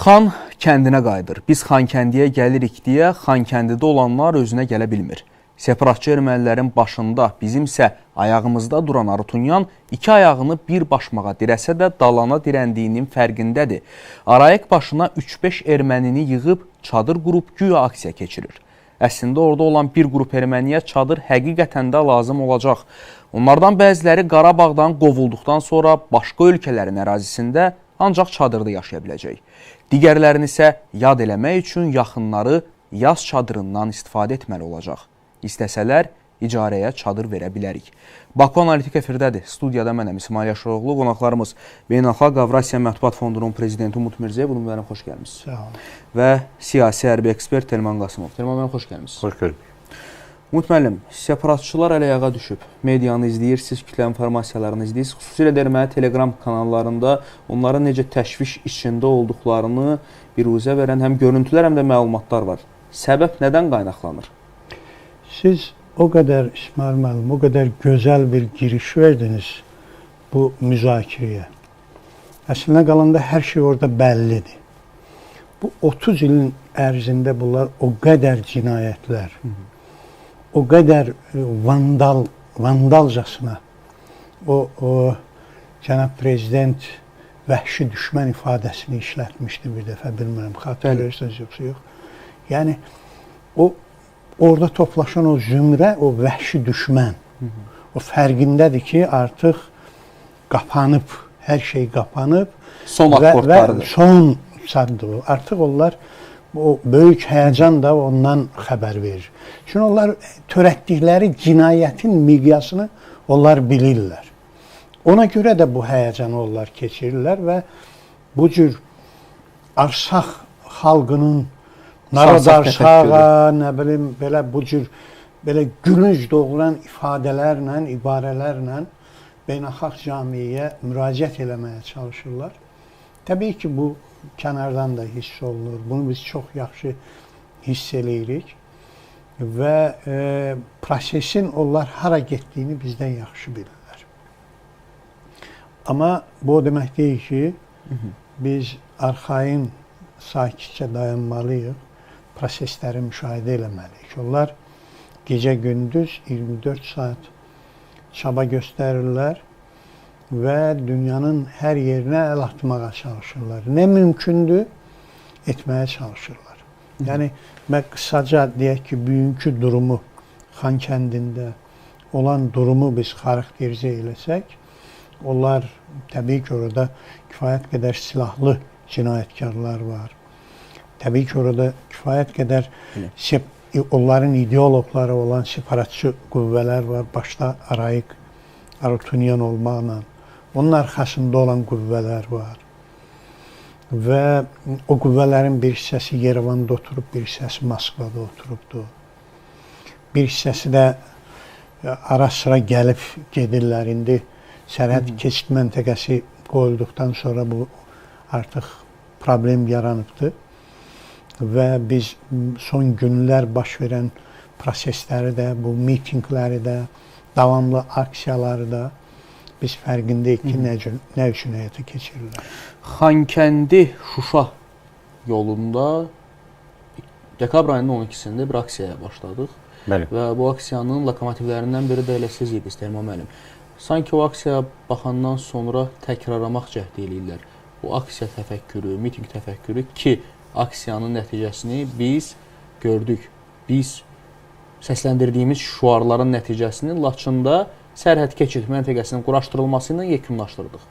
Xan kəndinə qayıdır. Biz Xankəndiyə gəlirik deyə Xankəndidə olanlar özünə gələ bilmir. Separatçı ermənilərin başında, bizimsə ayağımızda duran Arutunyan iki ayağını bir başmağa dirəsə də dalana dirəndiyinin fərqindədir. Arayıq başına 3-5 ermənini yığıb çadır qurub güya aksiya keçirir. Əslində orada olan bir qrup erməniyə çadır həqiqətən də lazım olacaq. Onlardan bəziləri Qarabağdan qovulduqdan sonra başqa ölkələrin ərazisində ancaq çadırda yaşaya biləcək. Digərlərini isə yad eləmək üçün yaxınları yaz çadırından istifadə etməli olacaq. İstəsələr, icarəyə çadır verə bilərik. Baku Analitik efirdədir. Studiyada mənəm İsmail Yaşaroğlu, qonaqlarımız Beynəlxalq Avrasiya Mətbuat Fondunun prezidenti Umut Mirzəyev. Umut müəllim, xoş gəlmişsiniz. Sağ olun. Və siyasi hərbi ekspert Telman Qasımov. Telman müəllim, xoş gəlmişsiniz. Xoş gördük. Umut müəllim, separatçılar əl-ayağa düşüb. Medianı izləyirsiniz, kütlə informasiyalarını izləyirsiniz. Xüsusilə də erməni telegram kanallarında onların necə təşviş içində olduqlarını biruzə verən həm görüntülər, həm də məlumatlar var. Səbəb nədən qaynaqlanır? Siz o qədər, İsmail müəllim, o qədər gözəl bir giriş verdiniz bu müzakirəyə. Əslində qalanda hər şey orada bəllidir. Bu 30 ilin ərzində bunlar o qədər cinayətlər, o qədər vandalcasına o cənab prezident vəhşi düşmən ifadəsini işlətmişdi bir dəfə, bilmirəm, xatırlayırsınız yoxsa yox. Yəni, orada toplaşan o zümrə, o vəhşi düşmən, o fərqindədir ki, artıq qapanıb, hər şey qapanıb. Son akordlarıdır. Və son saddır. Artıq onlar o böyük həyəcan da ondan xəbər verir. Çünki onlar törətdikləri cinayətin miqyasını onlar bilirlər. Ona görə də bu həyəcanı onlar keçirirlər və bu cür arsaq xalqının narodarsağa, nə bilim, belə bu cür belə gülünc doğuran ifadələrlə, ibarələrlə beynəlxalq camiyə müraciət eləməyə çalışırlar. Təbii ki, bu kənardan da hiss olunur. Bunu biz çox yaxşı hiss eləyirik və prosesin onlar hara getdiyini bizdən yaxşı bilirlər. Amma bu o demək deyil ki, biz arxayın, sakitcə dayanmalıyıq, prosesləri müşahidə eləməliyik. Onlar gecə-gündüz 24 saat çaba göstərirlər və dünyanın hər yerinə əl atmağa çalışırlar. Nə mümkündür, etməyə çalışırlar. Yəni, qısaca deyək ki, bugünkü durumu, Xankəndində olan durumu biz xarakterizə eləsək, onlar təbii ki, orada kifayət qədər silahlı cinayətkarlar var. Təbii ki, orada kifayət qədər onların ideoloqları olan separatçı qüvvələr var, başda Arayıq, Arutunyan olmaqla. Onun arxasında olan qüvvələr var və o qüvvələrin bir hissəsi Yerevanda oturub, bir hissəsi Moskvada oturubdur. Bir hissəsi də ara-sıra gəlib gedirlər. İndi sərhəd keçid məntəqəsi qoyulduqdan sonra bu artıq problem yaranıbdır və biz son günlər baş verən prosesləri də, bu mitinqləri də, davamlı aksiyaları da biz fərqindəyik ki, nə üçün həyata keçirirlər. Xankəndi-Şuşa yolunda dekabr ayının 12-sində bir aksiyaya başladıq. Bəli. Və bu aksiyanın lokomotivlərindən biri də elə siz idiniz, Telman müəllim. Sanki o aksiyaya baxandan sonra təkrarlamaq cəhdi eləyirlər. Bu aksiya təfəkkürü, miting təfəkkürü ki, aksiyanın nəticəsini biz gördük. Biz səsləndirdiyimiz şüarların nəticəsini Laçında sərhəd keçid məntəqəsinin quraşdırılması ilə yekunlaşdırdıq.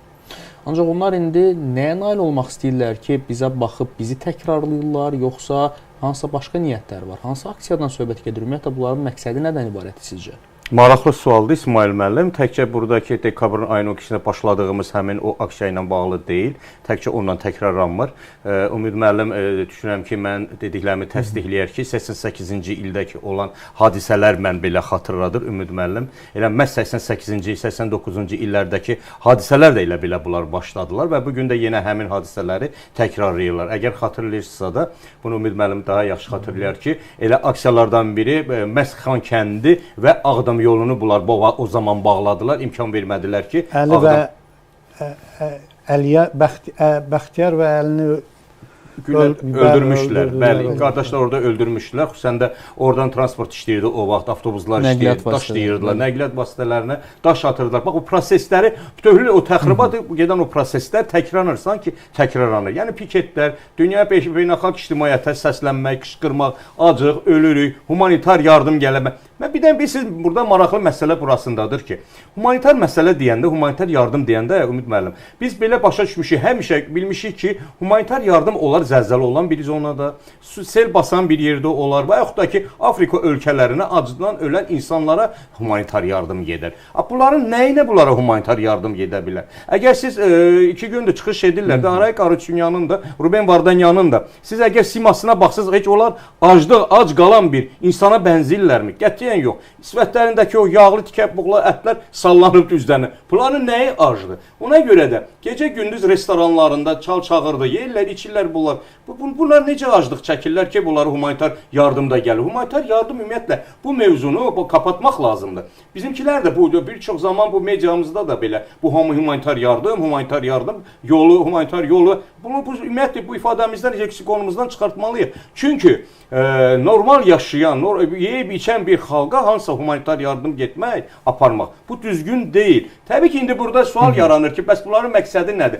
Ancaq onlar indi nəyə nail olmaq istəyirlər ki, bizə baxıb bizi təkrarlayırlar, yoxsa hansısa başqa niyyətlər var? Hansı aksiyadan söhbət gedir? Ümumiyyətlə, bunların məqsədi nədən ibarətdir sizcə? Maraqlı sualdır İsmail müəllim. Təkcə buradakı dekabrın ayının 12-sində başladığımız həmin o aksiya ilə bağlı deyil. Təkcə ondan təkrarlanmır. Ümid müəllim, düşünürəm ki, mən dediklərimi təsdiqləyər ki, 88-ci ildəki olan hadisələr mən belə xatırladır Ümid müəllim. Elə məhz 88-ci, 89-cu illərdəki hadisələr də elə belə bunlar başladılar və bugün də yenə həmin hadisələri təkrarlayırlar. Əgər xatırlayırsınızsa da, bunu Ümid müəllim daha yaxşı xatırlayar ki, elə aksiyalardan biri məhz Xankəndi və Ağdam yolunu bunlar o zaman bağladılar, imkan vermədilər ki, Əli və Əliyə, Bəxtiyar və Əlini öldürmüşdülər. Bəli, öldürdülər. qardaşlar orada öldürmüşdülər. Xüsusən də oradan transport işləyirdi o vaxt, avtobuslar Nəqliyyat işləyirdi, daş vasitələri. deyirdiler, nəqliyyat vasitələrinə daş atırdılar. Bax o prosesləri, bütövlükdə o təxribat gedən o proseslər təkrarlanır, sanki təkrarlanır. Yəni piketlər, dünya beynəlxalq ictimaiyyətə səslənmək, qışqırmaq, acıq, ölürük, humanitar yardım gəlmək. Mən bir də siz burada maraqlı məsələ burasındadır ki, humanitar məsələ deyəndə, humanitar yardım deyəndə Ümid müəllim, biz belə başa düşmüşük, həmişə bilmişik ki, humanitar yardım olar zəlzələ olan bir zonada, sel basan bir yerdə olar və yaxud da ki, Afrika ölkələrinə acıdan ölən insanlara humanitar yardım gedər. Bunların nəyinə bunlara humanitar yardım gedə bilər? Əgər siz 2 gündür çıxış edirlər də, Aray Qaruçunyanın da, Ruben Vardanyanın da, siz əgər simasına baxsınız, heç onlar ac qalan bir insana bənzəyirlərmi? Qətiyyən yox. Sifətlərindəki o yağlı tikəbuqla ətlər sallanıb düzlənir. Bunların nəyi acdır? Ona görə də gecə-gündüz restoranlarında çal-çağırdı, yeyirlər, içirlər bunlar. Bunlar necə aclıq çəkirlər ki, bunları humanitar yardım da gəlir. Humanitar yardım ümumiyyətlə bu mövzunu kapatmaq lazımdır. Bizimkilər də bu bir çox zaman bu mediamızda da belə bu humanitar yardım yolu, humanitar yolu bunu ümumiyyətlə bu ifadəmizdən, leksikonumuzdan çıxartmalıyıq. Çünki normal yaşayan, yeyib içən bir xalqa hansısa humanitar yardım getmək, aparmaq bu düzgün deyil. Təbii ki, indi burada sual yaranır ki, bəs bunların məqsədi nədir?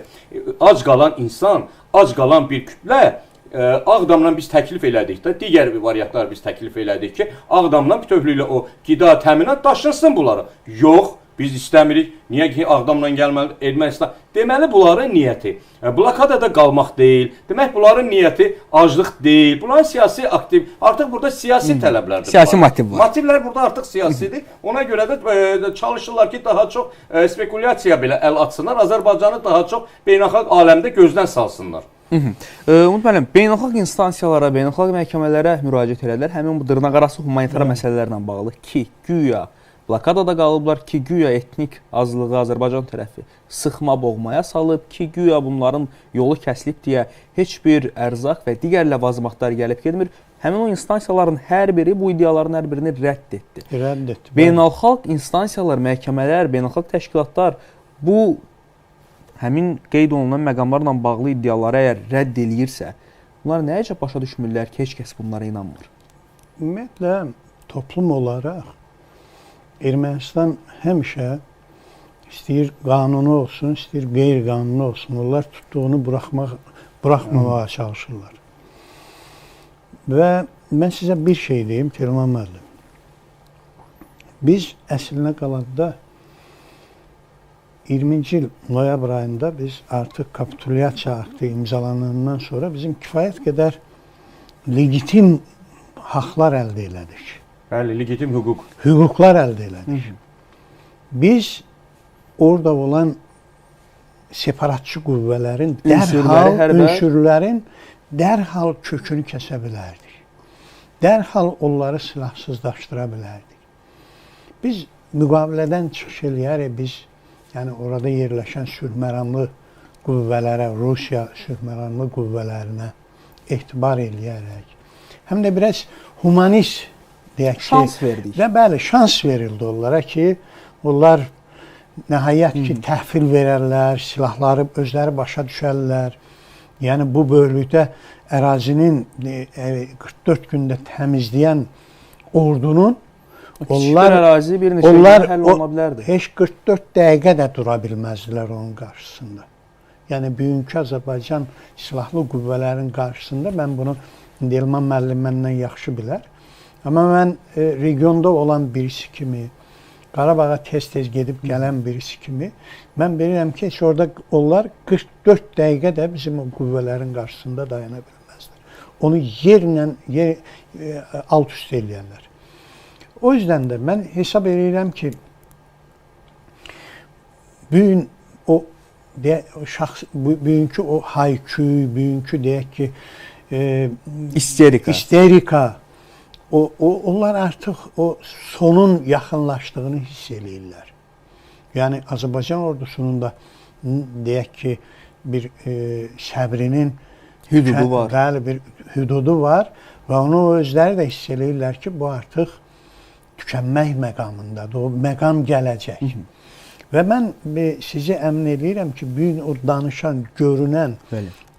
Ac qalan insan, ac qalan bir kütlə Ağdamla biz təklif elədik də, digər bir variantlar biz təklif elədik ki, Ağdamla bütövlüklə o qida təminat daşınsın bunlara. Yox, biz istəmirik. Niyə ki, Ağdamla gəlməli Ermənistan? Deməli, bunların niyyəti blokadada qalmaq deyil. Demək, bunların niyyəti aclıq deyil. Bunların siyasi aktiv, artıq burada siyasi tələblərdir. Siyasi motiv var. Motivlər burada artıq siyasidir. Ona görə də çalışırlar ki, daha çox spekulyasiya belə əl atsınlar. Azərbaycanı daha çox beynəlxalq aləmdə gözdən salsınlar. Umud müəllim, beynəlxalq instansiyalara, beynəlxalq məhkəmələrə müraciət elədilər. Həmin bu dırnaqarası humanitar məsələlərlə bağlı ki, güya blokadada qalıblar, ki, güya etnik azlığı Azərbaycan tərəfi sıxma boğmaya salıb, ki, güya bunların yolu kəsilib deyə heç bir ərzaq və digər ləvazimatlar gəlib gedmir. Həmin o instansiyaların hər biri bu iddiaların hər birini rədd etdi. Rədd etdi. Beynəlxalq instansiyalar, məhkəmələr, beynəlxalq təşkilatlar bu həmin qeyd olunan məqamlarla bağlı iddiaları əgər rədd eləyirsə, bunlar nəyəcə başa düşmürlər ki, heç kəs bunlara inanmır? Ümumiyyətlə, toplum olaraq Ermənistan həmişə istəyir qanunu olsun, istəyir qeyri-qanunu olsun, onlar tutduğunu buraxmamağa çalışırlar. Və mən sizə bir şey deyim, Telman müəllim. Biz əslinə qalanda 20-ci il noyabr ayında biz artıq kapitulyasiya aktı imzalanandan sonra bizim kifayət qədər legitim haqlar əldə elədik. Bəli, legitim hüquq. Hüquqlar əldə elədik. Biz orada olan separatçı qüvvələrin ünsürlərin dərhal kökünü kəsə bilərdik. Dərhal onları silahsızlaşdıra bilərdik. Biz müqavilədən çıxış eləyərək biz, yəni orada yerləşən sülhməramlı qüvvələrə, Rusiya sülhməramlı qüvvələrinə etibar eləyərək, həm də biraz humanist deyək ki, şans verdik. Və bəli, şans verildi onlara ki, onlar nəhayət ki, təhvil verərlər, silahları özləri başa düşərlər. Yəni bu böyüklükdə ərazinin 44 gündə təmizləyən ordunun onlar heç 44 dəqiqə də dura bilməzdilər onun qarşısında. Yəni bugünkü Azərbaycan silahlı qüvvələrin qarşısında mən bunu Telman müəllim məndən yaxşı bilər. Amma mən regionda olan birisi kimi, Qarabağa tez-tez gedib gələn birisi kimi, mən bilirəm ki, orada onlar 44 dəqiqə də bizim o qüvvələrin qarşısında dayana bilməzlər. Onu yerlə alt-üst eləyərlər. O yüzden də mən hesab edirəm ki, bugünkü o haykü, bugünkü deyək ki, isterika, onlar artıq o sonun yaxınlaşdığını hiss eləyirlər. Yəni Azərbaycan ordusunun da deyək ki, bir səbrinin bəli bir hüdudu var və onu özləri də hiss eləyirlər ki, bu artıq tükənmək məqamındadır. O məqam gələcək. Və mən sizi əmin edirəm ki, bugün o danışan, görünən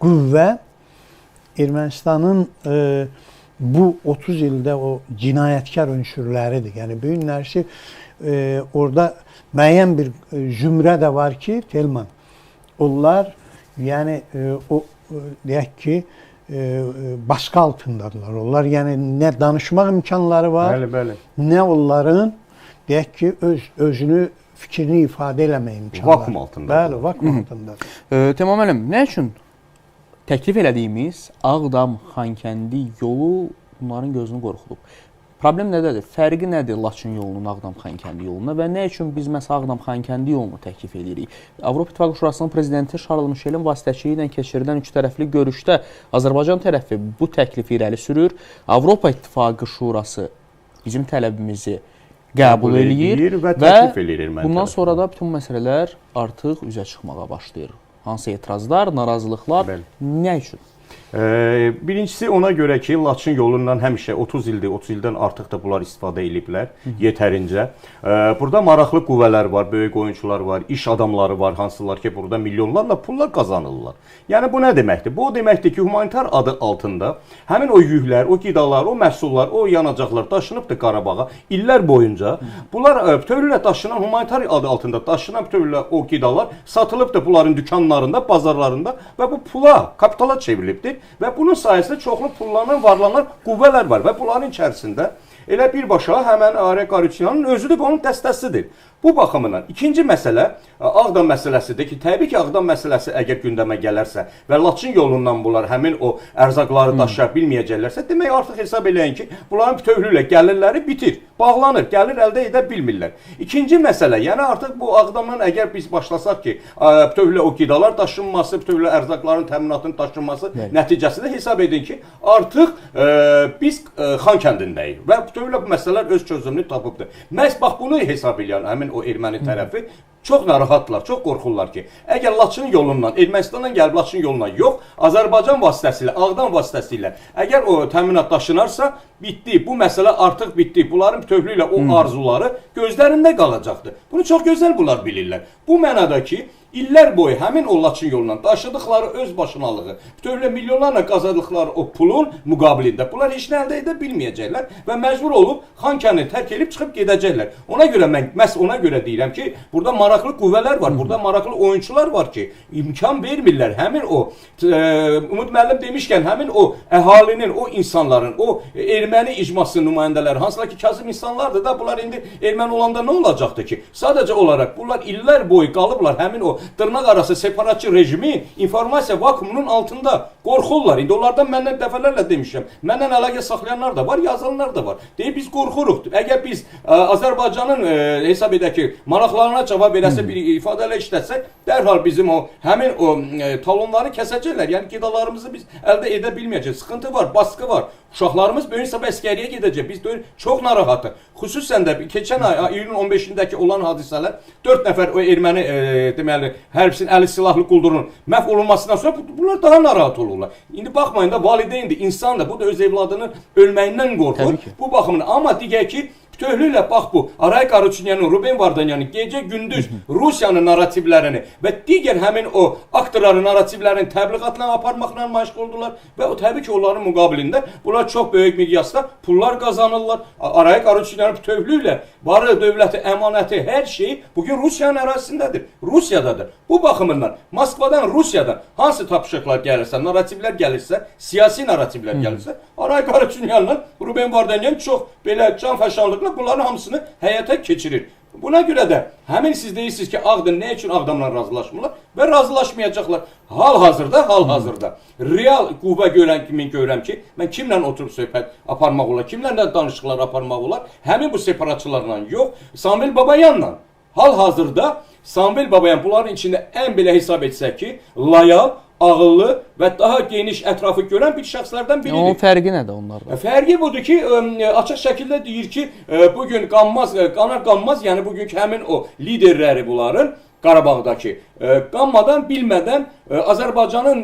qüvvə Ermənistanın bu 30 ildə o cinayətkar ünsürləridir. Yəni bu günlərsi orada müəyyən bir zümrə də var ki, Telman. Onlar yəni o deyək ki, baskı altındadılar. Onlar yəni nə danışmaq imkanları var, Bəli. nə onların deyək ki, özünü fikrini ifadə eləmək imkanları. Vakuum altındadır. Bəli, vakuum altındadır. Temam müəllim, nə üçün təklif elədiyimiz Ağdam-Xankəndi yolu bunların gözünü qorxudub? Problem nədədir? Fərqi nədir Laçın yolunun Ağdam-Xankəndi yoluna və nə üçün biz məhz Ağdam-Xankəndi yolunu təklif edirik? Avropa İttifaqı Şurasının prezidenti Şarl Mişelin vasitəçiliyi ilə keçirilən üçtərəfli görüşdə Azərbaycan tərəfi bu təklifi irəli sürür. Avropa İttifaqı Şurası bizim tələbimizi qəbul eləyir və təklif eləyir bundan sonra da bütün məsələlər artıq üzə çıxmağa başlayır. Hansı etirazlar, narazılıqlar, nə üçün? Birincisi ona görə ki, Laçın yolundan həmişə 30 ildir, 30 ildən artıq da bunlar istifadə ediblər yetərincə. Burada maraqlı qüvvələr var, böyük oyunçular var, iş adamları var, hansılar ki, burada milyonlarla pullar qazanırlar. Yəni bu nə deməkdir? Bu o deməkdir ki, humanitar adı altında həmin o yüklər, o qidalar, o məhsullar, o yanacaqlar daşınıbdır Qarabağa illər boyunca. Bunlar bütövlüklə daşınan, humanitar adı altında daşınan bütövlüklə o qidalar satılıbdır bunların dükanlarında, bazarlarında və bu pula, kapitala çevrilibdir. Və bunun sayəsində çoxlu pullanan, varlanan qüvvələr var və bunların içərisində elə birbaşa həmən Arek Qaruçyanın özü də onun dəstəsidir. Bu baxımından ikinci məsələ Ağdam məsələsidir ki, təbii ki, Ağdam məsələsi əgər gündəmə gələrsə və Laçın yolundan bunlar həmin o ərzaqları daşıya bilməyəcəklərsə, demək artıq hesab eləyin ki, bunların bütövlüklə gəlirləri bitir, bağlanır, gəlir əldə edə bilmirlər. İkinci məsələ, yəni artıq bu Ağdamdan əgər biz başlasaq ki, bütövlüklə o qidalar daşınması, bütövlüklə ərzaqların təminatının daşınması nəticəsində hesab edin ki, artıq biz Xankəndindəyik və bütövlüklə bu məsələlər öz çözümünü tapıbdır. Məhz bax bunu hesab eləyən həmin o erməni tərəfi çox narahatlar, çox qorxurlar ki, əgər Laçın yolundan, Ermənistandan gəlib Laçın yoluna yox, Azərbaycan vasitəsilə, Ağdam vasitəsilə, əgər o təminat daşınarsa, bitdi, bu məsələ artıq bitdi. Bunların bütövlüklə o arzuları gözlərində qalacaqdır. Bunu çox gözəl bunlar bilirlər. Bu mənada ki, İllər boyu həmin o Laçın yolundan daşıdıqları öz başınalığı, bütövlüklə milyonlarla qazandıqları o pulun müqabilində bunlar heç nə əldə edə bilməyəcəklər və məcbur olub Xankəndini tərk edib çıxıb gedəcəklər. Ona görə mən məhz ona görə deyirəm ki, burada maraqlı qüvvələr var, burada maraqlı oyunçular var ki, imkan vermirlər. Həmin o Umud müəllim demişkən, həmin o əhalinin, o insanların, o erməni icmasının nümayəndələri, hansılar ki, kasıb insanlardır da, bunlar indi erməni olanda nə olacaqdır ki? Sadəcə olaraq bunlar illər boyu qalıblar həmin o dırnaq arası separatçı rejimi informasiya vakuumunun altında qorxurlar. İndi onlardan məndən dəfələrlə demişəm. Məndən əlaqə saxlayanlar da var, yazılanlar da var. Deyir, biz qorxuruq. Əgər biz Azərbaycanın hesab edək ki, maraqlarına cavab verəsə, bir ifadələ işlətsək, dərhal bizim o həmin o talonları kəsəcəklər. Yəni qidalarımızı biz əldə edə bilməyəcək. Sıxıntı var, baskı var. Uşaqlarımız böyük sabah əskəriyə gedəcək. Biz çox narahatıq. Xüsusən də keçən ay iyulun 15-dəki olan hadisələr 4 nəfər o erməni deməli hərbçinin əli silahlı quldurun məhv olunmasından sonra bunlar daha narahat olurlar. İndi baxmayın da valideyndir, insandır. Bu da öz evladının ölməyindən qorxur. Bu baxımdan amma digər ki, bütövlüklə bax bu Arek Qaruçyanın, Ruben Vardanyanın gecə-gündüz Rusiyanın narrativlərini və digər həmin o aktorların narrativlərini təbliğatla aparmaqla məşğul oldular və o təbii ki, onların müqabilində bunlar çox böyük miqyasda pullar qazanırlar. Arek Qaruçyanın bütövlüklə varı, dövləti, əmanəti, hər şey bugün Rusiyanın ərazisindədir, Rusiyadadır. Bu baxımından Moskvadan, Rusiyadan hansı tapşırıqlar gəlirsə, narrativlər gəlirsə, siyasi narrativlər gəlirsə, Arek Qaruçyanla Ruben Vardanyan çox belə canfəşanlıqla bunların hamısını həyata keçirir. Buna görə də həmin siz deyirsiniz ki, Ağdam nə üçün Ağdamla razılaşmırlar və razılaşmayacaqlar. Hal-hazırda real qüvvə görəm ki, mən kimlə oturub söhbət aparmaq olar, kimlə danışıqlar aparmaq olar, həmin bu separatçılarla yox, Samvel Babayanla. Hal-hazırda Samvel Babayan bunların içində ən belə hesab etsək ki, layal, ağıllı və daha geniş ətrafı görən bir şəxslərdən biridir. Onun fərqi nədir onlardan? Fərqi budur ki, açıq şəkildə deyir ki, bugün qanar qanmaz, yəni bugünkü həmin o liderləri bunların Qarabağdakı qanmadan, bilmədən Azərbaycanın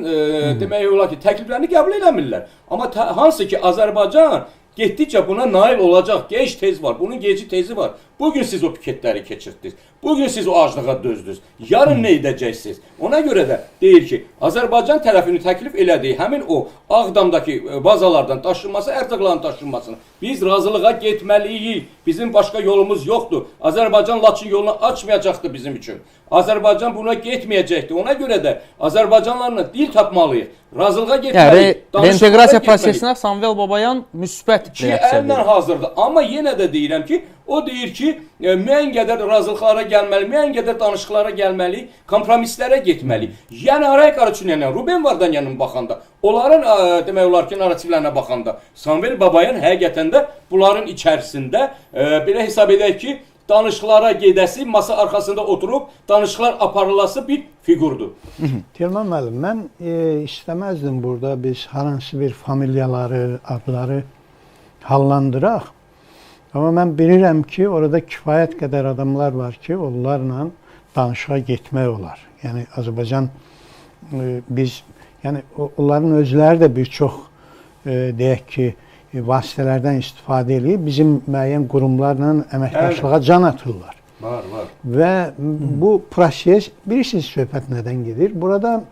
demək olar ki, təkliflərini qəbul eləmirlər. Amma hansı ki, Azərbaycan getdikcə buna nail olacaq, gec tez var, bunun geci tezi var. Bugün siz o piketləri keçirdiniz. Bugün siz o aclığa dözdünüz. Yarın nə edəcəksiniz? Ona görə də deyir ki, Azərbaycan tərəfini təklif elədiyi həmin o Ağdamdakı bazalardan daşınması, ərzaqların daşınmasını biz razılığa getməliyik. Bizim başqa yolumuz yoxdur. Azərbaycan Laçın yolunu açmayacaqdır bizim üçün. Azərbaycan buna getməyəcəkdir. Ona görə də Azərbaycanlarla dil tapmalıyıq. Razılığa getməliyik. Yəni reinteqrasiya prosesinə Samvel Babayan müsbət reaksiya verir. Hazırdır. Amma yenə də deyirəm ki, o deyir ki, müəyyən qədər razılıqlara gəlməli, müəyyən qədər danışıqlara gəlməli, kompromislərə getməli. Yəni Aray Qaraçunyanla Ruben Vardanyanın baxanda, onların demək olar ki, narrativlərinə baxanda Samvel Babayan həqiqətən də bunların içərisində belə hesab edək ki, danışıqlara gedəsi, masa arxasında oturub danışıqlar aparılası bir figurdur. Telman müəllim, mən istəməzdim burada biz hansı bir familiyaları, adları hallandıraq. Amma mən bilirəm ki, orada kifayət qədər adamlar var ki, onlarla danışığa getmək olar. Yəni Azərbaycan biz, yəni onların özləri də bir çox deyək ki, vasitələrdən istifadə edib bizim müəyyən qurumlarla əməkdaşlığa can atırlar. Var. Və bu proses, bilirsiniz söhbət nədən gedir? Burada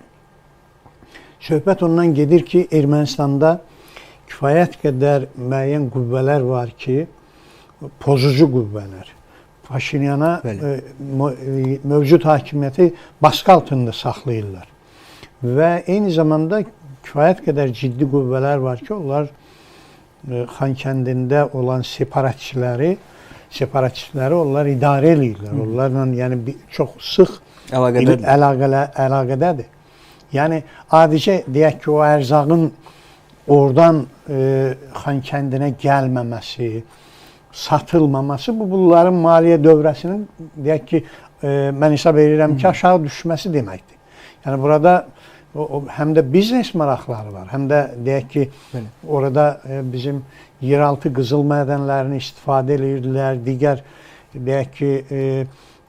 söhbət ondan gedir ki, Ermənistanda kifayət qədər müəyyən qüvvələr var ki, pozucu qüvvələr. Paşinyana mövcud hakimiyyəti baskı altında saxlayırlar. Və eyni zamanda kifayət qədər ciddi qüvvələr var ki, onlar Xankəndində olan separatçiləri onlar idarə edirlər. Onlarla yəni çox sıx əlaqədədir. Yəni adicə deyək ki, o ərzağın oradan Xankəndinə gəlməməsi, satılmaması bunların maliyyə dövrəsinin deyək ki, mən hesab edirəm ki, aşağı düşməsi deməkdir. Yəni burada həm də biznes maraqları var, həm də deyək ki, orada bizim yeraltı qızıl mədənlərini istifadə edirdilər, digər deyək ki,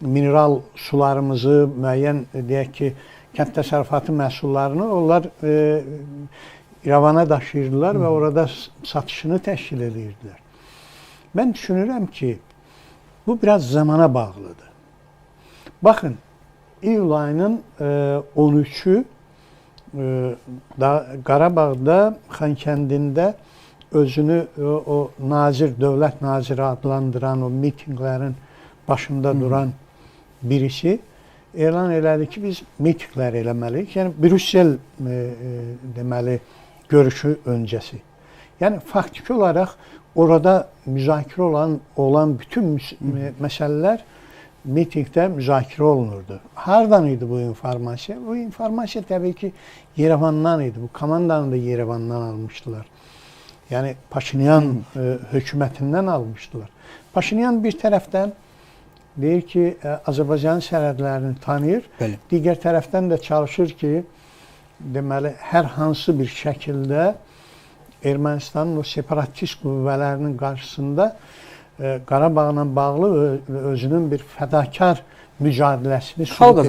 mineral sularımızı, müəyyən deyək ki, kənd təsərrüfatı məhsullarını onlar İrəvana daşıyırdılar və orada satışını təşkil edirdilər. Mən düşünürəm ki, bu biraz zamana bağlıdır. Baxın, iyul ayının 13-ü Qarabağda, Xankəndində özünü o nazir, dövlət naziri adlandıran, o mitinglərin başında duran birisi elan elədi ki, biz mitinglər eləməliyik. Yəni, Brüssel deməli, görüşü öncəsi. Yəni, faktiki olaraq orada müzakirə olan bütün məsələlər mitingdə müzakirə olunurdu. Hardan idi bu informasiya? Bu informasiya təbii ki, Yerevandan idi. Bu komandanı da Yerevandan almışdılar. Yəni, Paşinyan hökumətindən almışdılar. Paşinyan bir tərəfdən deyir ki, Azərbaycanın sərhədlərini tanıyır. Digər tərəfdən də çalışır ki, deməli, hər hansı bir şəkildə Ermənistanın o separatist qüvvələrinin qarşısında Qarabağla bağlı özünün bir fədakar mücadeləsini xalq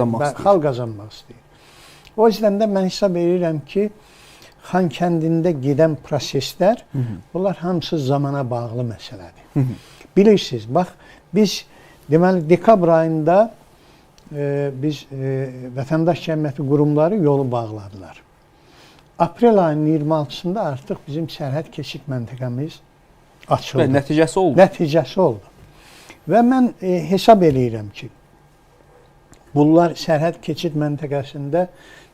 qazanmaq istəyir. O yüzden də mən hesab edirəm ki, Xankəndində gedən proseslər, bunlar hamısı zamana bağlı məsələdir. Bilirsiniz, bax, biz deməli dekabr ayında biz vətəndaş cəmiyyəti qurumları yolu bağladılar. Aprel ayının 26-sında artıq bizim sərhəd keçid məntəqəmiz açıldı. Nəticəsi oldu. Nəticəsi oldu. Və mən hesab edirəm ki, bunlar sərhəd keçid məntəqəsində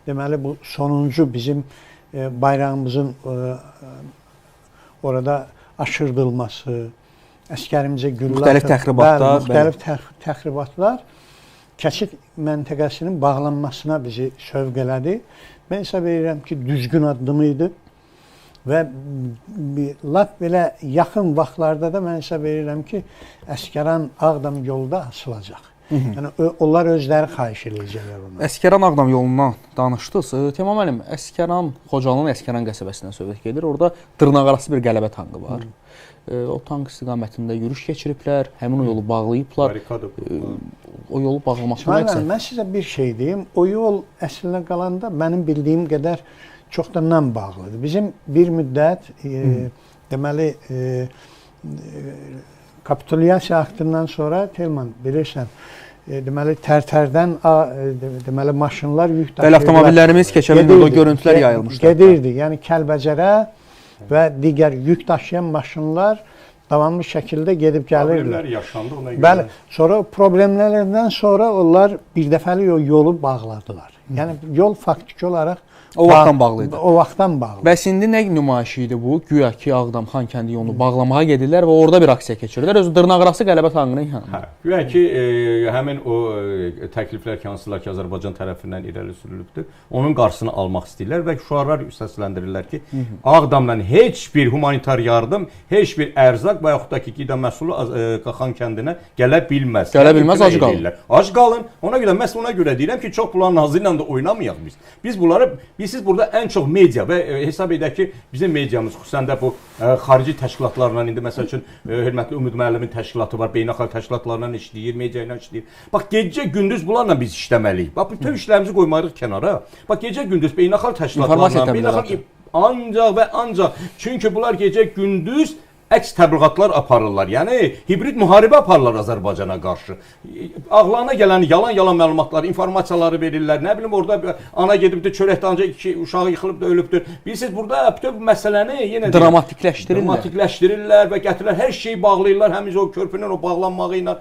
deməli bu sonuncu bizim bayrağımızın orada aşırdılması, əskərimizə güllə müxtəlif təxribatlar keçid məntəqəsinin bağlanmasına bizi sövq elədi. Mən hesab edirəm ki, düzgün addımı idi və lap belə yaxın vaxtlarda da mən hesab edirəm ki, Əsgəran-Ağdam yolu da açılacaq. Yəni, onlar özləri xahiş edəcəklər onu. Əsgəran-Ağdam yolundan danışdınız. Temam müəllim, Xocalının Əsgəran qəsəbəsindən söhbət gedir. Orada dırnaqarası bir qələbə tankı var. O tank istiqamətində yürüş keçiriblər, həmin o yolu bağlayıblar. O yolu bağlamasına məqsəd. Mən sizə bir şey deyim. O yol əslinə qalanda mənim bildiyim qədər çoxdandan bağlıdır. Bizim bir müddət deməli kapitulyasiya aktından sonra Telman bilirsən deməli tərtərdən deməli maşınlar yük daşıyırlar. Bəli, avtomobillərimiz keçə bilmirdi, o görüntülər yayılmışdı. Gedirdi. Yəni Kəlbəcərə və digər yük daşıyan maşınlar davamlı şəkildə gedib gəlirdilər. Problemlər yaşandı ona görə. Bəli, sonra problemlərdən sonra onlar birdəfəlik o yolu bağladılar. Yəni yol faktiki olaraq O vaxtdan bağlı idi. O vaxtdan bağlı. Bəs indi nə nümayişi idi bu? Güya ki, Ağdam Xankəndi yolunu bağlamağa gedirlər və orada bir aksiya keçirirlər. Özü dırnaqarası Qələbə Tanrının yanında. Güya ki, həmin o təkliflər ki, hansılar ki, Azərbaycan tərəfindən irəli sürülübdür, onun qarşısını almaq istəyirlər və şüarlar səsləndirirlər ki, Ağdamdan heç bir humanitar yardım, heç bir ərzaq və yaxud da ki, qida məhsulu Xankəndinə gələ bilməz. Gələ bilməz, ac qalın. Ac qalın. Ona görə, məhz ona görə deyirəm ki, çox bunların nazı ilə də oynamayaq biz. Biz bunları siz burada ən çox media və hesab edək ki, bizim mediamız xüsusən də bu xarici təşkilatlarla indi məsəl üçün hörmətli Ümid müəllimin təşkilatı var, beynəlxalq təşkilatlarla işləyir, media ilə işləyir. Bax gecə gündüz bunlarla biz işləməliyik. Bax bütün işlərimizi qoymalıyıq kənara. Bax gecə gündüz beynəlxalq təşkilatlarla, beynəlxalq ancaq və ancaq çünki bunlar gecə gündüz əks təbliğatlar aparırlar. Yəni hibrid müharibə aparırlar Azərbaycana qarşı. Ağlarına gələn yalan məlumatlar, informasiyaları verirlər. Nə bilim orada ana gedibdi çörəkdə ancaq 2 uşağı yıxılıb da ölübdür. Bilirsiniz burada bütün bu məsələni yenə dramatikləşdirirlər və gətirirlər. Hər şeyi bağlayırlar, həmin o körpünün o bağlanmağı ilə.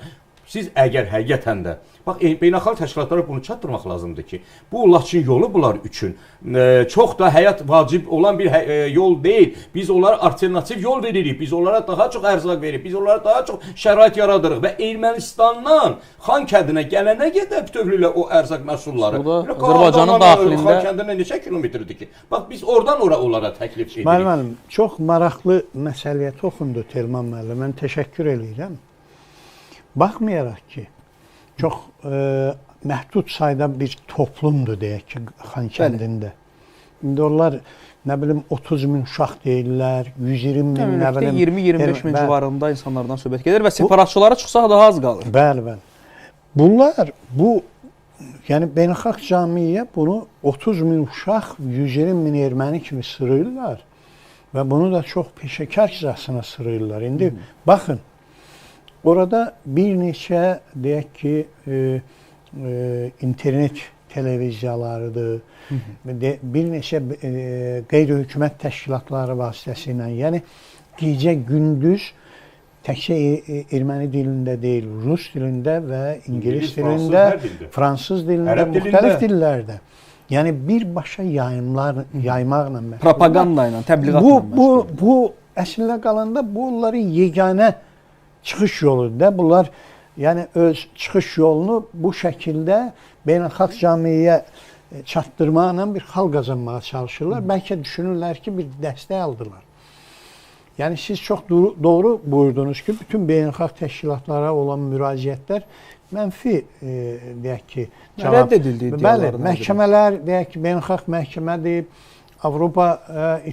Siz əgər həqiqətən də bax beynəlxalq təşkilatlara bunu çatdırmaq lazımdır ki, bu Laçın yolu bunlar üçün çox da həyat vacib olan bir yol deyil. Biz onlara alternativ yol veririk. Biz onlara daha çox ərzaq veririk. Biz onlara daha çox şərait yaradırıq və Ermənistandan Xankəndinə gələnə qədər bütövlüklə o ərzaq məhsulları. Azərbaycanın daxilində Xankəndinə neçə kilometrdir ki? Bax biz oradan onlara təklif edirik. Müəllim, çox maraqlı məsələyə toxundu Telman müəllim. Mən təşəkkür edirəm. Baxmayaraq ki, çox məhdud sayda bir toplumdur deyək ki, Xankəndində. İndi onlar nə bilim 30 min uşaq deyirlər, 120 min, nə bilim 20-25 min civarında insanlardan söhbət gedir və separatçılara çıxsa daha az qalır. Bəli. Bunlar yəni beynəlxalq cəmiyyət bunu 30 min uşaq, 120 min erməni kimi sırayırlar və bunu da çox peşəkarcasına sırayırlar. İndi baxın, orada bir neçə deyək ki, internet televiziyalarıdır, bir neçə qeyri-hökumət təşkilatları vasitəsilə, yəni gecə gündüz təkcə erməni dilində deyil, rus dilində və ingilis dilində, fransız dilində, müxtəlif dillərdə. Yəni birbaşa yaymaqla, propaganda ilə, təbliğatla. Bu əslində qalanda bu onların yeganə çıxış yoludur da. Bunlar yəni öz çıxış yolunu bu şəkildə beynəlxalq cəmiyyəyə çatdırmaqla bir xal qazanmağa çalışırlar. Bəlkə düşünürlər ki, bir dəstək aldılar. Yəni siz çox doğru buyurdunuz ki, bütün beynəlxalq təşkilatlara olan müraciətlər mənfi deyək ki, rədd edildi. Bəli, məhkəmələr deyək ki, beynəlxalq məhkəmədir, Avropa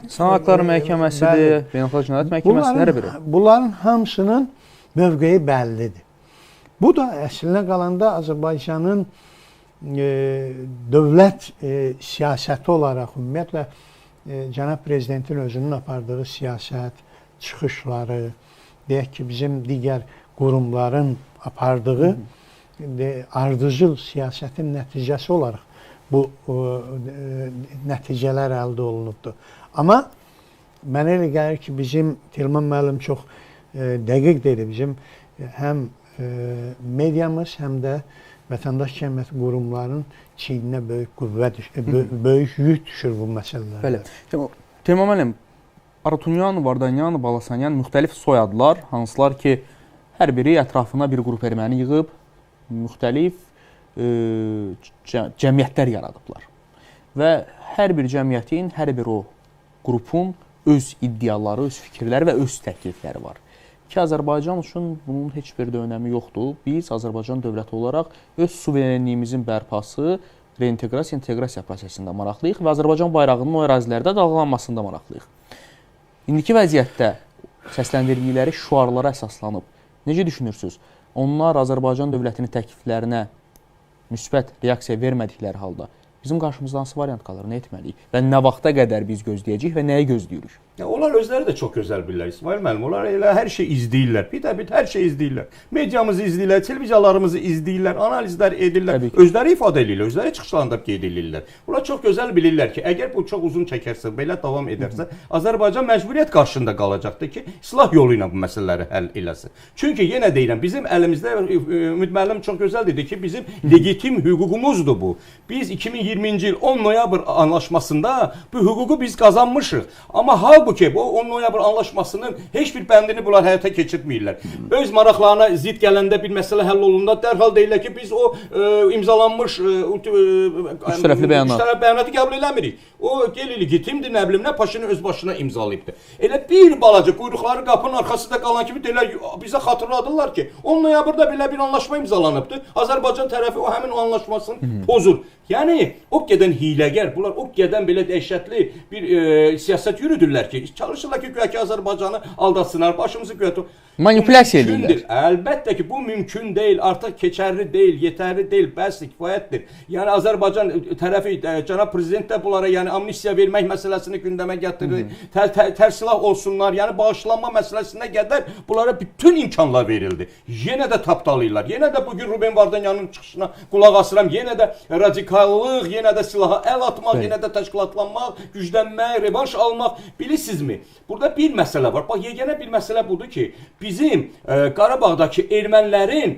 İnsan Haqları Məhkəməsidir, Beynəlxalq Cinayət Məhkəməsi, hər biri. Bunların hamısının mövqeyi bəllidir. Bu da əslində qalanda Azərbaycanın dövlət siyasəti olaraq ümumiyyətlə cənab prezidentin özünün apardığı siyasət, çıxışları, deyək ki, bizim digər qurumların apardığı ardıcıl siyasətin nəticəsi olaraq bu nəticələr əldə olunubdur. Amma mənə elə gəlir ki, bizim Telman müəllim çox dəqiq dedi. Bizim həm mediamız, həm də vətəndaş cəmiyyəti qurumlarının çiyninə böyük qüvvə düşür, böyük yük düşür bu məsələlərdə. Bəli. Telman müəllim, Arutunyan, Vardanyan, Balasanyan müxtəlif soyadlar, hansılar ki, hər biri ətrafına bir qrup erməni yığıb, müxtəlif cəmiyyətlər yaradıblar. Və hər bir cəmiyyətin, hər bir o qrupun öz iddiaları, öz fikirləri və öz təklifləri var. Ki, Azərbaycan üçün bunun heç bir də önəmi yoxdur. Biz Azərbaycan dövləti olaraq öz suverenliyimizin bərpası, reinteqrasiya, inteqrasiya prosesində maraqlıyıq və Azərbaycan bayrağının o ərazilərdə dalğalanmasında maraqlıyıq. İndiki vəziyyətdə səsləndirdikləri şüarlara əsaslanıb, necə düşünürsünüz? Onlar Azərbaycan dövlətinin təkliflərinə müsbət reaksiya vermədikləri halda bizim qarşımızda hansı variant qalır, nə etməliyik və nə vaxta qədər biz gözləyəcəyik və nəyi gözləyirik? Ya onlar özləri də çox gözəl bilirlər İsmail müəllim. Onlar elə hər şey izləyirlər. Bir hər şey izləyirlər. Mediamızı izləyirlər, televiziyalarımızı izləyirlər, analizlər edirlər. Özləri ifadə edirlər, özləri çıxışlarında qeyd edirlər. Onlar çox gözəl bilirlər ki, əgər bu çox uzun çəkərsə, belə davam edərsə, Azərbaycan məcburiyyət qarşısında qalacaqdır ki, silah yolu ilə bu məsələləri həll eləsin. Çünki yenə deyirəm, bizim əlimizdə Ümid müəllim çox gözəl dedi ki, bizim legitim hüququmuzdur bu. Biz 2020-ci il 10 noyabr anlaşmasında bu hüququ biz qazanmışıq. Amma halbuki bu 10 noyabr anlaşmasının heç bir bəndini bunlar həyata keçirtmirlər. Öz maraqlarına zidd gələndə bir məsələ həll olunanda dərhal deyirlər ki, biz o imzalanmış üç tərəfli bəyanatı qəbul eləmirik. O legitimdir, nə bilim nə, Paşinyan öz başına imzalayıbdır. Elə bir balaca quyruqları qapının arxasında qalan kimi deyirlər, bizə xatırladırlar ki, 10 noyabrda belə bir anlaşma imzalanıbdır. Azərbaycan tərəfi o həmin o anlaşmasını pozur. Yəni o qədər hiyləgər, bunlar o qədər belə dəhşətli bir siyasət yürüdürlər ki, çalışırlar ki, güya ki Azərbaycanı aldatsınlar, başımızı güya manipulyasiya edirlər. Əlbəttə ki, bu mümkün deyil, artıq keçərli deyil, yetərli deyil, bəs kifayətdir. Yəni Azərbaycan tərəfi cənab prezident də bunlara yəni amnistiya vermək məsələsini gündəmə gətirir. Tərsilah olsunlar, yəni bağışlanma məsələsinə qədər bunlara bütün imkanlar verildi. Yenə də tapdalayırlar. Yenə də bugün Ruben Vardanyanın çıxışına qulaq asıram. Yenə də radikallıq, yenə də silaha əl atmaq, yenə də təşkilatlanmaq, güclənmək, revanş almaq. Bilirsinizmi? Burada bir məsələ var. Bax, yeganə bir məsələ budur ki, bizim Qarabağdakı ermənilərin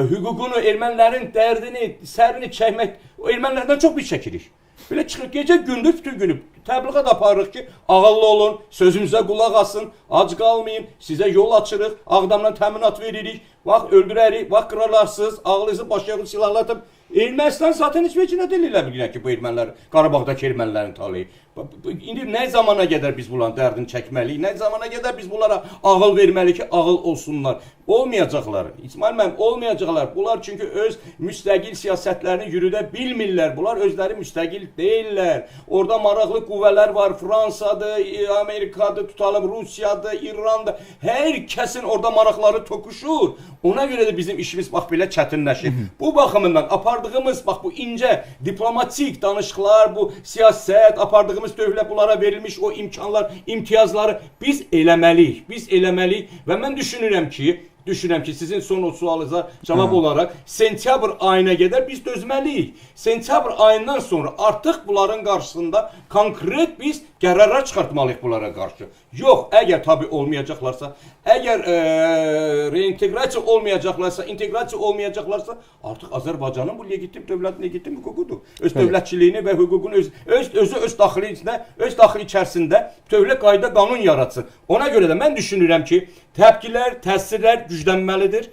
hüququnu, ermənilərin dərdini, sərini çəkmək, ermənilərdən çox biz çəkirik. Belə çıxır, gecə gündüz bütün günü təbliğat aparırıq ki, ağıllı olun, sözümüzə qulaq asın, ac qalmayın, sizə yol açırıq, Ağdamdan təminat veririk, vaxt öldürərik, vaxt qıralarsınız, ağlınızı başlayın silahlatıb. Ermənistan zaten heç vəcinə deyirlər ki, bu ermənilər, Qarabağdakı ermənilərin taleyi. İndi nə zamana qədər biz bunların dərdini çəkməliyik, nə zamana qədər biz bunlara ağıl verməliyik ki, ağıl olsunlar. Olmayacaqlar, İsmail müəllim, olmayacaqlar. Bunlar çünki öz müstəqil siyasətlərini yürüdə bilmirlər. Bunlar özləri müstəqil deyirlər. Orada maraqlı qüvvələr var, Fransadır, Amerikadır, tutalım Rusiyadır, İrandır. Hər kəsin orada maraqları toqquşur. Ona görə də bizim işimiz bax belə çətinləşir. Bu baxımından apardığımız bax bu incə diplomatik danışıqlar, bu siyasət, apardığımız dövlət bunlara verilmiş o imkanlar, imtiyazları biz eləməliyik. Biz eləməliyik və mən düşünürəm ki, sizin son o sualınıza cavab olaraq sentyabr ayına qədər biz dözməliyik. Sentyabr ayından sonra artıq bunların qarşısında konkret biz qərarlar çıxartmalıyıq bunlara qarşı. Yox, əgər tabi olmayacaqlarsa, əgər reinteqrasiya olmayacaqlarsa, inteqrasiya olmayacaqlarsa, artıq Azərbaycanın bu legitim dövlətin legitim hüququdur. Öz dövlətçiliyini və hüququnu öz daxili içərisində dövlət qayda qanun yaratsın. Ona görə də mən düşünürəm ki, təpkilər, təsirlər güclənməlidir.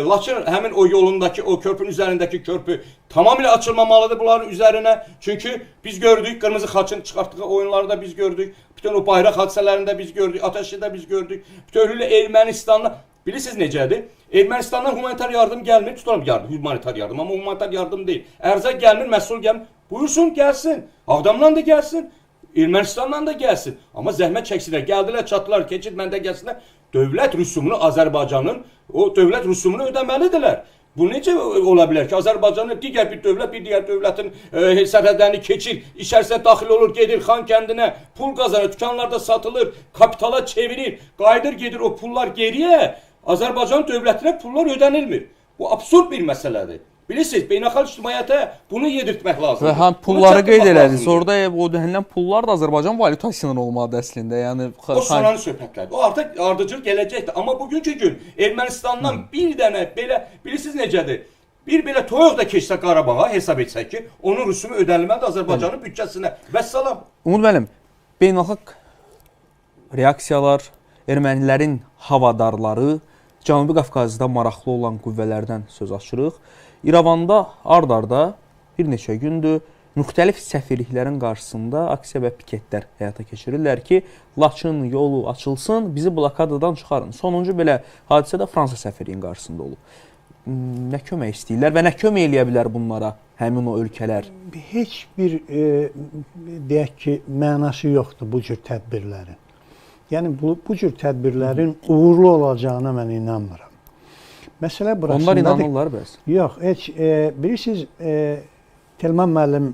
Lakin həmin o yolundakı, o körpünün üzərindəki körpü tamamilə açılmamalıdır bunların üzərinə. Çünki biz gördük, Qırmızı Xaçın çıxartdığı oyunlarda biz gördük. Bütün o bayraq hadisələrində biz gördük, ateşdə biz gördük. Bütövlüklə Ermənistanla, bilirsiniz necədir? Ermənistandan humanitar yardım gəlmir, tutalım yardım, humanitar yardım, amma humanitar yardım deyil. Ərzaq gəlmir, məhsul gəlmir. Buyursun, gəlsin. Ağdamdan da gəlsin, Ermənistandan da gəlsin. Amma zəhmət çəksinlər, gəldilər, çatdılar, keçid məndə gəlsinlər. Dövlət rüsumunu Azərbaycanın, o dövlət rüsumunu ödəməlidirlər. Bu necə ola bilər ki, Azərbaycanın digər bir dövlət, bir digər dövlətin sərhədlərini keçir, içərisinə daxil olur, gedir Xan kəndinə, pul qazanır, dükanlarda satılır, kapitala çevirir, qayıdır, gedir o pullar geriyə, Azərbaycan dövlətinə pullar ödənilmir. Bu absurd bir məsələdir. Bilirsiniz, beynəlxalq ictimaiyyətə bunu yedirtmək lazımdır. Və həm pulları qeyd elədiniz. Orada o deyilən pullar da Azərbaycan valyutasından olmalıdır əslində. Yəni o sonranı söhbətlərdir. O artıq ardıcıl gələcəkdir. Amma bugünkü gün Ermənistandan bir dənə belə, bilirsiniz necədir? Bir belə toyuq da keçsə Qarabağa hesab etsək ki, onun rüsumu ödənilməlidir Azərbaycanın büdcəsinə. Vəssalam. Umud müəllim, beynəlxalq reaksiyalar, ermənilərin havadarları, Cənubi Qafqazda maraqlı olan qüvvələrdən söz açırıq. İrəvanda ard-arda bir neçə gündür müxtəlif səfirliklərin qarşısında aksiya və piketlər həyata keçirirlər ki, Laçın yolu açılsın, bizi blokadadan çıxarın. Sonuncu belə hadisə də Fransa səfirliyinin qarşısında olub. Nə kömək istəyirlər və nə kömək eləyə bilər bunlara həmin o ölkələr? Heç bir, deyək ki, mənası yoxdur bu cür tədbirlərin. Yəni, bu cür tədbirlərin uğurlu olacağına mən inanmıram. Məsələ burasındadır. Onlar inanırlar bəs? Yox, heç, bilirsiniz, Telman müəllim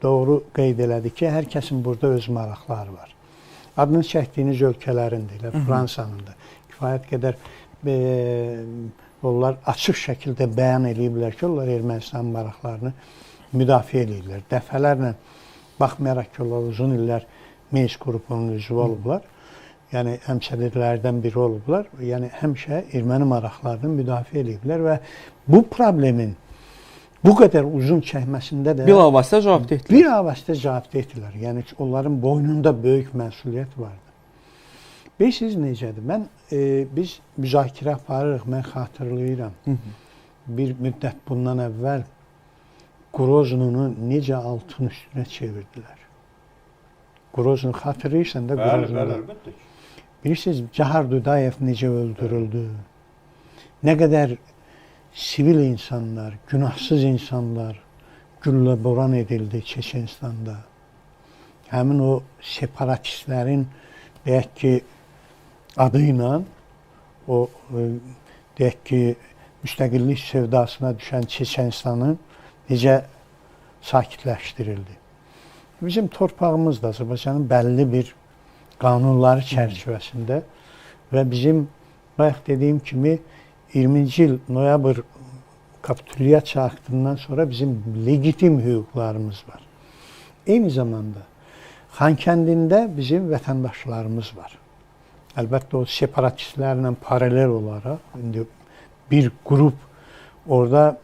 doğru qeyd elədi ki, hər kəsin burada öz maraqları var. Adını çəkdiyiniz ölkələrindir, Fransanın da kifayət qədər onlar açıq şəkildə bəyan ediblər ki, onlar Ermənistan maraqlarını müdafiə edirlər. Dəfələrlə baxmayaraq ki, onlar uzun illər Minsk qrupunun üzvü olublar, yəni həmsədrlərdən biri olublar, yəni həmişə erməni maraqlarını müdafiə ediblər və bu problemin bu qədər uzun çəkməsində də bilavasitə cavab etdilər. Bilavasitə cavab etdilər. Yəni ki, onların boynunda böyük məsuliyyət vardı. Bilirsiniz necədir? Biz müzakirə aparırıq, mən xatırlayıram. Bir müddət bundan əvvəl Qroznunu necə altın üstünə çevirdilər. Qroznunu xatırlayırsan da Qroznunu. Əlbəttə. Bilirsiniz, Cahar Dudayev necə öldürüldü? Nə qədər sivil insanlar, günahsız insanlar güllə boran edildi Çeçenistanda. Həmin o separatistlərin deyək ki, adı ilə o deyək ki, müstəqillik sevdasına düşən Çeçenistanın necə sakitləşdirildi. Bizim torpağımız da Azərbaycanın bəlli bir qanunları çərçivəsində və bizim bayaq dediyim kimi 20-ci il noyabr kapitulyasiya aktından sonra bizim legitim hüquqlarımız var. Eyni zamanda Xankəndində bizim vətəndaşlarımız var. Əlbəttə o separatistlərlə paralel olaraq indi bir qrup orada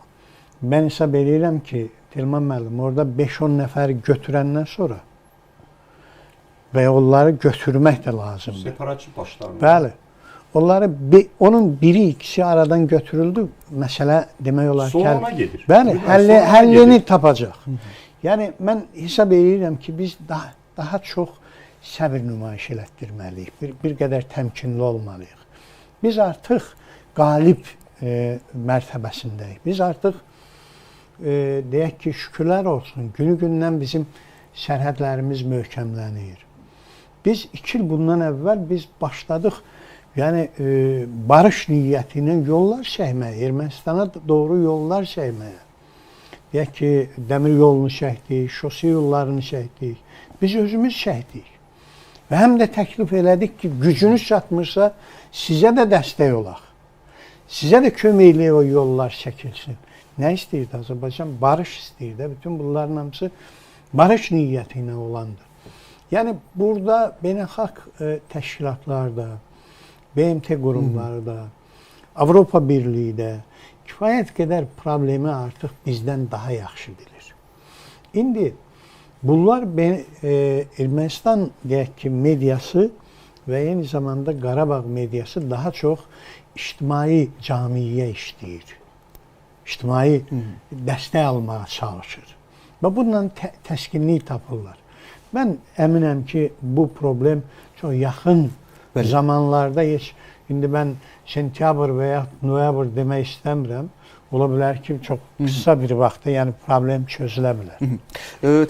mən hesab edirəm ki, Telman müəllim orada 5-10 nəfəri götürəndən sonra və onları götürmək də lazımdır. Separatçı başlarında. Bəli. Onları onun biri, ikisi aradan götürüldü. Məsələ demək olar ki, sonuna gedir. Bəli, həllini tapacaq. Yəni mən hesab edirəm ki, biz daha çox səbir nümayiş elətdirməliyik. Bir qədər təmkinli olmalıyıq. Biz artıq qalib mərtəbəsindəyik. Biz artıq deyək ki, şükürlər olsun, günü-gündən bizim sərhədlərimiz möhkəmlənir. Biz 2 il bundan əvvəl biz başladıq, yəni barış niyyəti ilə yollar çəkməyə, Ermənistana doğru yollar çəkməyə. Deyək ki, dəmir yolunu çəkdik, şosi yollarını çəkdik, biz özümüz çəkdik. Və həm də təklif elədik ki, gücünüz çatmırsa, sizə də dəstək olaq. Sizə də köməkli o yollar çəkilsin. Nə istəyirdi Azərbaycan? Barış istəyirdi. Bütün bunların hamısı barış niyyəti ilə olandır. Yəni, burada beynəlxalq təşkilatlarda, BMT qurumları da, Avropa Birliyi də kifayət qədər problemi artıq bizdən daha yaxşı bilir. İndi bunlar Ermənistan deyək ki, mediası və eyni zamanda Qarabağ mediası daha çox ictimai camiyə işləyir. İctimai dəstək almağa çalışır. Və bununla təskinlik tapırlar. Mən əminəm ki, bu problem çox yaxın zamanlarda heç, indi mən sentyabr və ya noyabr demək istəmirəm. Ola bilər ki, çox qısa bir vaxtda yəni problem çözülə bilər.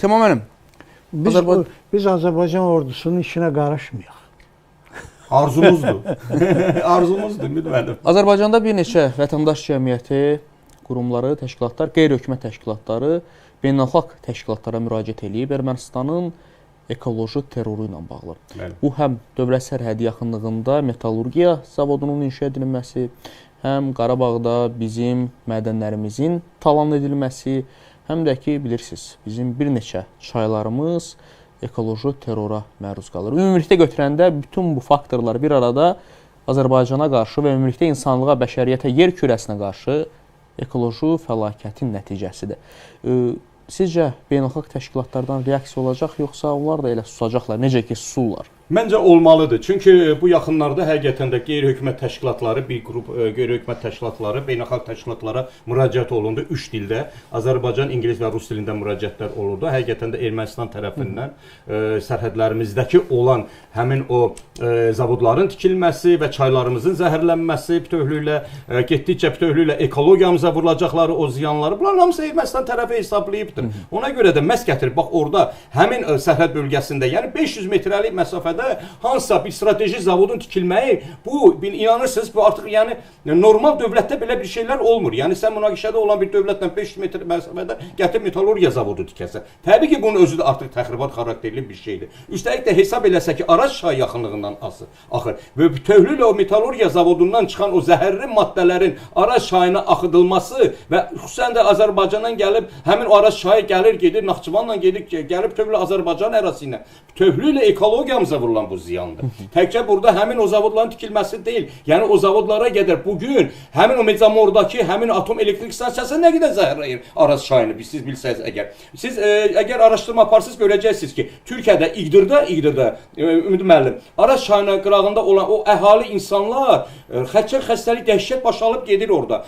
Telman müəllim, biz Azərbaycan ordusunun işinə qarışmayaq. Arzumuzdur. Arzumuzdur, müdmənim. Azərbaycanda bir neçə vətəndaş cəmiyyəti, qurumları, təşkilatlar, qeyri-hökumət təşkilatları beynəlxalq təşkilatlara müraciət edib Ermənistanın ekoloji terroru ilə bağlı. Bəli. Bu həm dövlət sərhədi yaxınlığında metallurgiya zavodunun inşa edilməsi, həm Qarabağda bizim mədənlərimizin talan edilməsi, həm də ki, bilirsiniz, bizim bir neçə çaylarımız ekoloji terrora məruz qalır. Ümumilikdə götürəndə bütün bu faktorlar bir arada Azərbaycana qarşı və ümumilikdə insanlığa, bəşəriyyətə, yer kürəsinə qarşı ekoloji fəlakətin nəticəsidir. Sizcə beynəlxalq təşkilatlardan reaksiya olacaq, yoxsa onlar da elə susacaqlar, necə ki susurlar? Məncə olmalıdır. Çünki bu yaxınlarda həqiqətən də qeyri-hökumət təşkilatları, bir qrup qeyri-hökumət təşkilatları, beynəlxalq təşkilatlara müraciət olundu 3 dildə. Azərbaycan, ingilis və rus dilində müraciətlər olurdu. Həqiqətən də Ermənistan tərəfindən sərhədlərimizdəki olan həmin o zavodların tikilməsi və çaylarımızın zəhərlənməsi bütövlüklə, getdikcə bütövlüklə ekologiyamıza vurulacaqları o ziyanları, bunların hamısı Ermənistan tərəfi hesablayıbdır. Ona görə də məhz gətirib, bax orada həmin sərhəd bölgəsində, yəni 500 metrəlik məsafədə münaqişədə hansısa bir strateji zavodun tikilməyi, bu inanırsınız, bu artıq yəni normal dövlətdə belə bir şeylər olmur. Yəni sən münaqişədə olan bir dövlətlə 500 metr məsafədə gətirib metallurgiya zavodu tikəsən. Təbii ki, bunun özü də artıq təxribat xarakterli bir şeydir. Üstəlik də hesab eləsə ki, Araz çayı yaxınlığından axır və bütövlüklə o metallurgiya zavodundan çıxan o zəhərli maddələrin Araz çayına axıdılması və xüsusən də Azərbaycandan gəlib həmin o Araz çayı gəlir, gedir, Naxçıvanla gedir, gəlib bütövlüklə Azərbaycan ərazisi ilə bütövlüklə ekologiyamıza vurulan bu ziyandır. Təkcə burada həmin o zavodların tikilməsi deyil. Yəni o zavodlara qədər bugün həmin o Mecamordakı həmin atom elektrik stansiyası nə qədər zəhərləyir Araz çayını, siz bilsəniz əgər. Siz əgər araşdırma aparsınız görəcəksiniz ki, Türkiyədə İqdirdə Ümid müəllim, Araz çayının qırağında olan o əhali insanlar xərçəng xəstəlik dəhşət baş alıb gedir orada.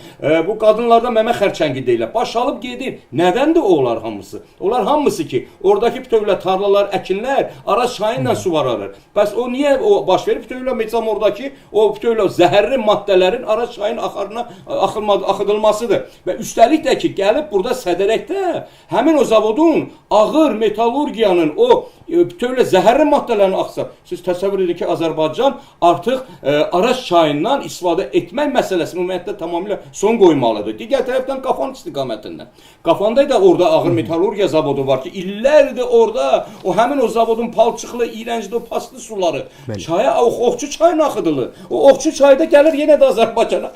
Bu qadınlarda məmə xərçəngi deyirlər. Baş alıb gedir. Nədəndir onlar hamısı? Onlar hamısı ki, oradakı bütövlüklə tarlalar, əkinlər Araz çayı ilə suvarılır. Bəs o niyə o baş verib? Bütövlüklə Mecamordakı o bütövlüklə zəhərli maddələrin Araz çayının axarına axıdılmasıdır. Və üstəlik də ki, gəlib burada Sədərəkdə həmin o zavodun ağır metallurgiyanın o bütövlüklə zəhərli maddələrini axsa. Siz təsəvvür edin ki, Azərbaycan artıq Araz çayından istifadə etmək məsələsini ümumiyyətlə tamamilə son qoymalıdır. Digər tərəfdən Qafan istiqamətindən. Qafanda da orada ağır metallurgiya zavodu var ki, illərdir orada o həmin o zavodun palçıqlı, iyrəncli, o paslı suları çaya, Oxçu çayına axıdılır. O Oxçu çayı da gəlir yenə də Azərbaycana.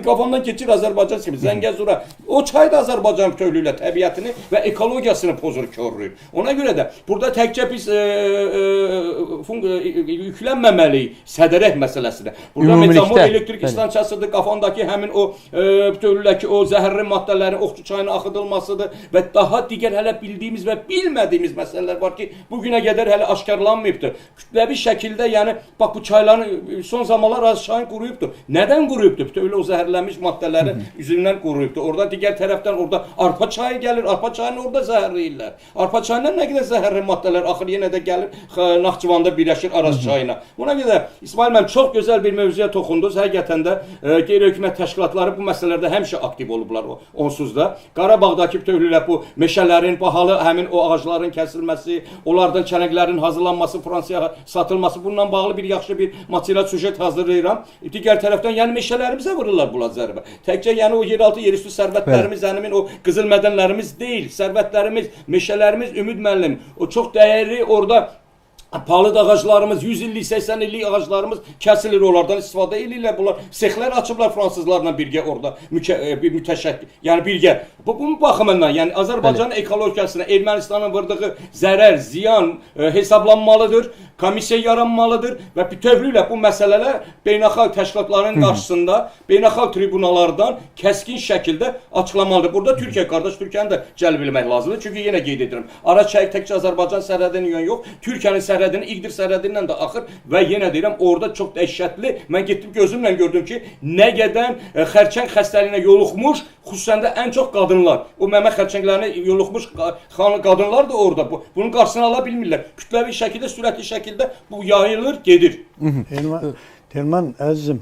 Qafandan keçir Azərbaycan kimi, Zəngəzura. O çay da Azərbaycan bütövlüklə təbiətini və ekologiyasını pozur, körlüyür. Ona görə də burada təkcə biz yüklənməməliyik Sədərək məsələsinə. Burada Mecamor elektrik stansiyasıdır, Qafandakı həmin o bütövlükdəki o zəhərli maddələrin Oxçu çayına axıdılmasıdır və daha digər hələ bildiyimiz və bilmədiyimiz məsələlər var ki, bugünə qədər hələ aşkarlanmayıbdır. Kütləvi şəkildə, yəni bax bu çayların son zamanlar Araz çayını quruyubdur. Nədən quruyubdur? Bütövlüklə o zəhərlənmiş maddələrin üzündən quruyubdur. Orada digər tərəfdən orada arpa çayı gəlir, arpa çayını orada zəhərləyirlər. Arpa çayından nə qədər zəhərli maddələr axır yenə də gəlir Naxçıvanda birləşir Araz çayına. Buna görə İsmail müəllim çox gözəl bir mövzuya toxundunuz. Həqiqətən də qeyri-hökumət təşkilatları bu məsələlərdə həmişə aktiv olublar onsuz da. Qarabağdakı bütövlüklə bu meşələrin bahalı həmin o ağacların kəsilməsi, onlardan çələnglərin hazırlanması, Fransaya satılması, bununla bağlı bir yaxşı bir material süjet hazırlayıram. Digər tərəfdən yəni meşələrimizə vururlar bunlar zərbə. Təkcə yəni o yeraltı yerüstü sərvətlərimiz, həmin o qızıl mədənlərimiz deyil, sərvətlərimiz, meşələrimiz, Ümid müəllim, o çox dəyərli orada palıd ağaclarımız, 100 illik, 80 illik ağaclarımız kəsilir, onlardan istifadə edirlər. Bunlar sexlər açıblar fransızlarla birgə orada bir mütəşəkkil, yəni birgə. Bu baxımından, yəni Azərbaycanın ekologiyasına Ermənistanın vurduğu zərər, ziyan hesablanmalıdır, komissiya yaranmalıdır və bütövlüklə bu məsələlər beynəlxalq təşkilatların qarşısında, beynəlxalq tribunalardan kəskin şəkildə açıqlamalıdır. Burada Türkiyə, qardaş Türkiyəni də cəlb etmək lazımdır. Çünki yenə qeyd edirəm, Araz çayı təkcə Azərbaycan sərhədinin yox, Türkiyənin sərhədinin, İqdir sərhədindən də axır və yenə deyirəm, orada çox dəhşətli, mən getdim gözümlə gördüm ki, nə qədər xərçəng xəstəliyinə yoluxmuş, xüsusən də ən çox qadınlar, o məmə xərçənglərinə yoluxmuş qadınlar da orada, bunun qarşısını ala bilmirlər. Kütləvi şəkildə, sürətli şəkildə bu yayılır, gedir. Telman əzizim,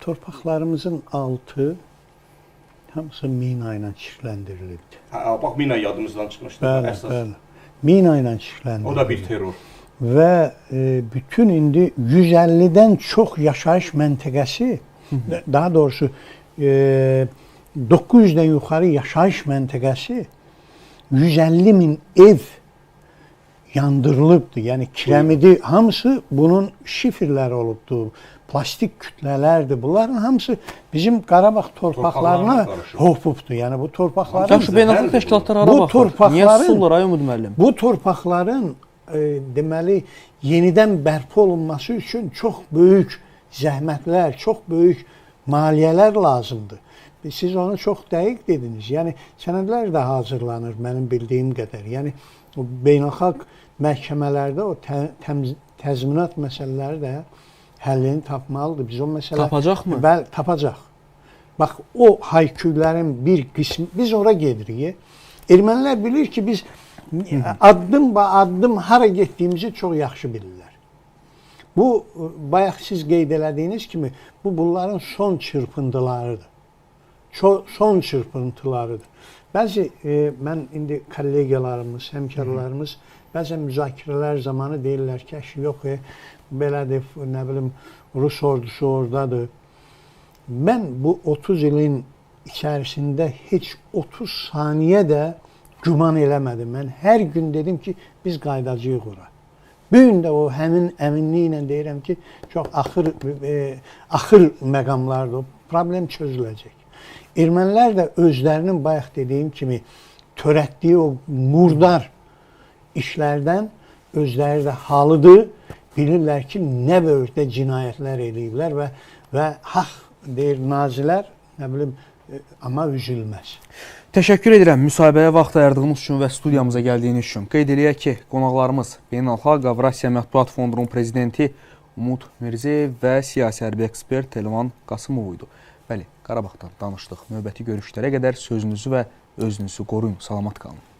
torpaqlarımızın altı hamısı mina ilə çirkləndirilibdir. Bax, mina yadımızdan çıxmışdı. Bəli. Mina ilə çirkləndirilibdir. O da bir terror. Və bütün indi 150-dən çox yaşayış məntəqəsi, daha doğrusu 900-dən yuxarı yaşayış məntəqəsi 150 min ev yandırılıbdır. Yəni kirəmidi hamısı bunun şifrləri olubdur. Plastik kütlələrdir. Bunların hamısı bizim Qarabağ torpaqlarına hopubdur. Yəni bu torpaqların Şu beynəlxalq təşkilatlar ara baxır. Niyə susurlar ay Ümid müəllim? Bu torpaqların deməli yenidən bərpa olunması üçün çox böyük zəhmətlər, çox böyük maliyyələr lazımdır. Siz onu çox dəqiq dediniz. Yəni sənədlər də hazırlanır mənim bildiyim qədər. Yəni o beynəlxalq məhkəmələrdə o təzminat məsələləri də həllini tapmalıdır. Biz o məsələ tapacaqmı? Bəli, tapacaq. Bax o hayküylərin bir qismi biz ora gedirik. Ermənilər bilir ki, biz addım ba addım hara getdiyimizi çox yaxşı bilirlər. Bu bayaq siz qeyd elədiyiniz kimi bunların son çırpıntılarıdır. Son çırpıntılarıdır. Bəzi mən indi kollegiyalarımız, həmkarlarımız bəzən müzakirələr zamanı deyirlər ki, yox, belədir, nə bilim, Rus ordusu oradadır. Mən bu 30 ilin içərisində heç 30 saniyə də güman eləmədim. Mən hər gün dedim ki, biz qaydacağıq ora. Bu gün də o həmin əminliklə deyirəm ki, çox axır məqamlardır. Problem çözüləcək. Ermənilər də özlərinin bayaq dediyim kimi törətdiyi o murdar işlərdən özləri də halıdır. Bilirlər ki, nə böyükdə cinayətlər eləyiblər və haqq deyir nazilər, nə bilim, amma üzülməz. Təşəkkür edirəm müsahibəyə vaxt ayırdığınız üçün və studiyamıza gəldiyiniz üçün. Qeyd eləyək ki, qonaqlarımız Beynəlxalq Avrasiya Mətbuat Fondunun prezidenti Umud Mirzəyev və siyasi hərbi ekspert Elvan Qasımov idi. Bəli, Qarabağdan danışdıq. Növbəti görüşlərə qədər sözünüzü və özünüzü qoruyun. Salamat qalın.